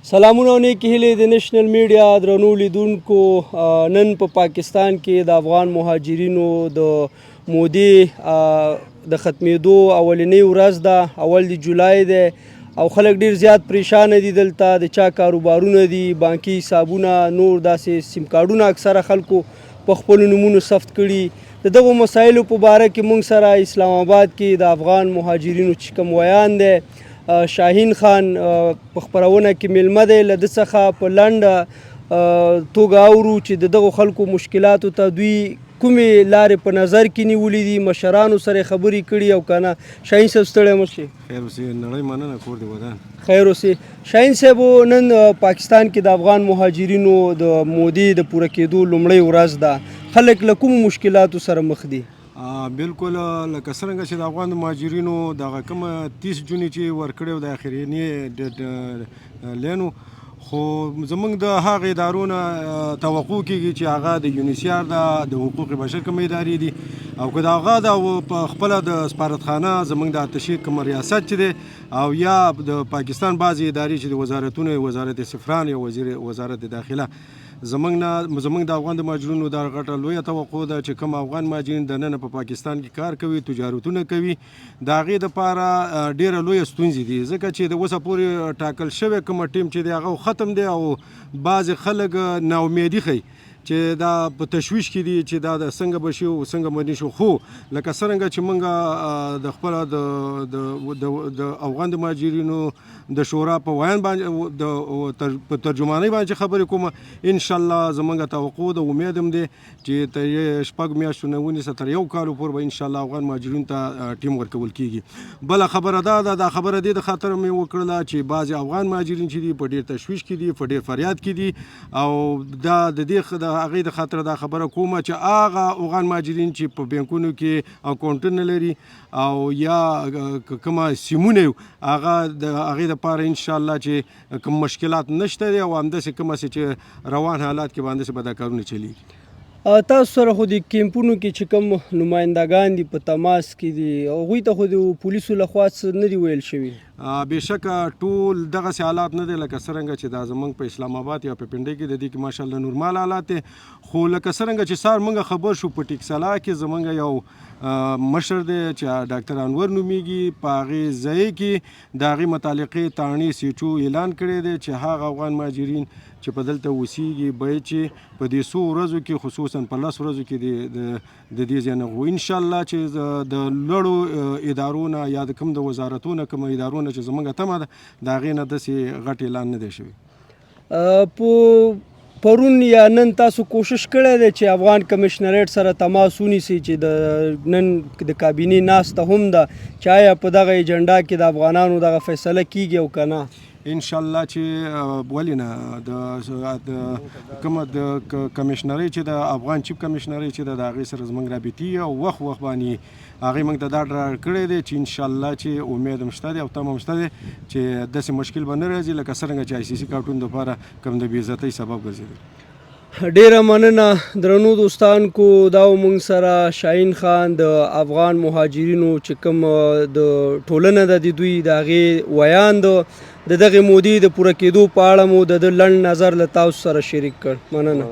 سلامونه او نیکې هیلې د نېشنل میډیا درنو لیدونکو. نن په پاکستان کې د افغان مهاجرینو د مودې د ختمېدو اولنۍ ورځ ده، اول د جولای دی او خلک ډېر زیات پریشانه دي. دلته د چا کاروبارونه دي، بانکي حسابونه، نور داسې سیم کارډونه اکثره خلکو په خپلو نومونو ثبت کړي. د دغو مسایلو په باره کې موږ سره اسلام آباد کې د افغان مهاجرینو چې کوم ویان دی شاهین خان په خپرونه کې میلمه دی. له ده څخه په لنډه توګه اورو چې د دغو خلکو مشکلاتو ته دوی کومې لارې په نظر کې نیولې دي، مشرانو سره خبرې کړي او که نه. شاهین صاحب ستړی مه شئ. خیر اوسې، نړۍ مننه، کور دې ودان. خیر اوسې. شاهین صاحب نن پاکستان کې د افغان مهاجرینو د مودې د پوره کېدو لومړۍ ورځ ده. خلک له کومو مشکلاتو سره مخ دي؟ بالکل لکه څرنګه چې د افغان مهاجرینو دغه کومه 30 جونې چې ورکړی و د اخرینې لینو، خو زموږ د هغې ادارو نه توقع کېږي چې هغه د یونیسیار ده، د حقوق بشر کومې ادارې دي، او که د هغه د په خپله د سفارتخانه زموږ د اتشې کوم ریاست چې دی، او یا د پاکستان بعضې ادارې چې د وزارتونه، وزارت سفران یا وزارت داخله، زموږ د افغان د مهاجرینو دا غټه لویه توقع ده چې کوم افغان مهاجرین دننه په پاکستان کې کار کوي، تجارتونه کوي، د هغې دپاره ډېره لویه ستونزې دي، ځکه چې د اوسه پورې ټاکل شوی کومه ټیم چې دی هغه ختم دی، او بعضې خلک ناامیدي ښیي چې دا په تشویش کې دي چې دا د څنګه به شي او څنګه به نه شي. خو لکه څرنګه چې موږ د خپله د افغان د مهاجرینو د شورا په ویان باندې په ترجمانۍ باندې خبرې کوم، انشاءالله زموږ توقع د امید هم دی چې تر 6 میاشتو نه ونیسه تر 1 کال پورې به انشاءالله افغان مهاجرینو ته ټیم ورکول کېږي. بله خبره دا خبره دې د خاطر مې وکړله چې بعضې افغان مهاجرین چې دي په ډېر تشویش کې دي، په ډېر فریاد کې دي، او دا د دې هغې د خاطر دا خبره کومه چې هغه افغان مهاجرین چې په بینکونو کې اکاونټونه لري او یا کومه سیمونه هغه د هغې دپاره انشاءالله چې کوم مشکلات نشته دی، او همداسې کومه چې روان حالات کې به همداسې به دا کارونه چلیږي. تاسو سره خو د کیمپونو کې چې کوم نمایندګان دي په تماس کې دي، هغوی ته خو د پولیسو لخوا څه نه دي ویل شوي؟ بېشکه ټول دغسې حالات نه دی لکه څرنګه چې دا زموږ په اسلام آباد یا په پنډۍ کې د دې کې ماشاءالله نورمال حالات دی. خو لکه څرنګه چې سهار موږ خبر شو په ټیکسلا کې زموږ یو مشر دی چې ډاکټر انور نومیږي، په هغې ځای کې د هغې متعلقې تاڼې سیټو اعلان کړی دی چې هغه افغان مهاجرین چې په دلته اوسیږي باید چې په دې 100 ورځو کې خصوصا په 10 ورځو کې د دې ځای نه غو انشاءالله چې د لوړو ادارو نه یا د کوم د وزارتونو کوم ادارو نه چې زموږ تمه ده د هغې نه داسې غټ اعلان نه دی شوی. پرون یا نن تاسو کوشش کړی دی چې افغان کمیشنریټ سره تماس ونیسئ چې د نن د کابینې ناسته هم ده چې آیا په دغه ایجنډا کې د افغانانو دغه فیصله کیږي او که نه؟ انشاءالله چې ولې نه د کومه د کمیشنرۍ چې د افغان چیف کمیشنرۍ چې د هغې سره زموږ رابطې او وخت باندې هغې موږ ته دا ډاډ کړی دی چې انشاءالله چې امید هم شته دی او تمه هم شته دی چې داسې مشکل به نه راځي لکه څرنګه چې ICC کارټون دپاره کوم د بې عزتۍ سبب ګرځېدل. ډیره مننه درنو دوستانکو. دا موږ سره شاهین خان د افغان مهاجرینو چې کوم د ټولنه ده د دوی د هغې ویان د دغې مودې د پوره کېدو په اړه مو د لنډ نظر له تاسو سره شریک کړ. مننه.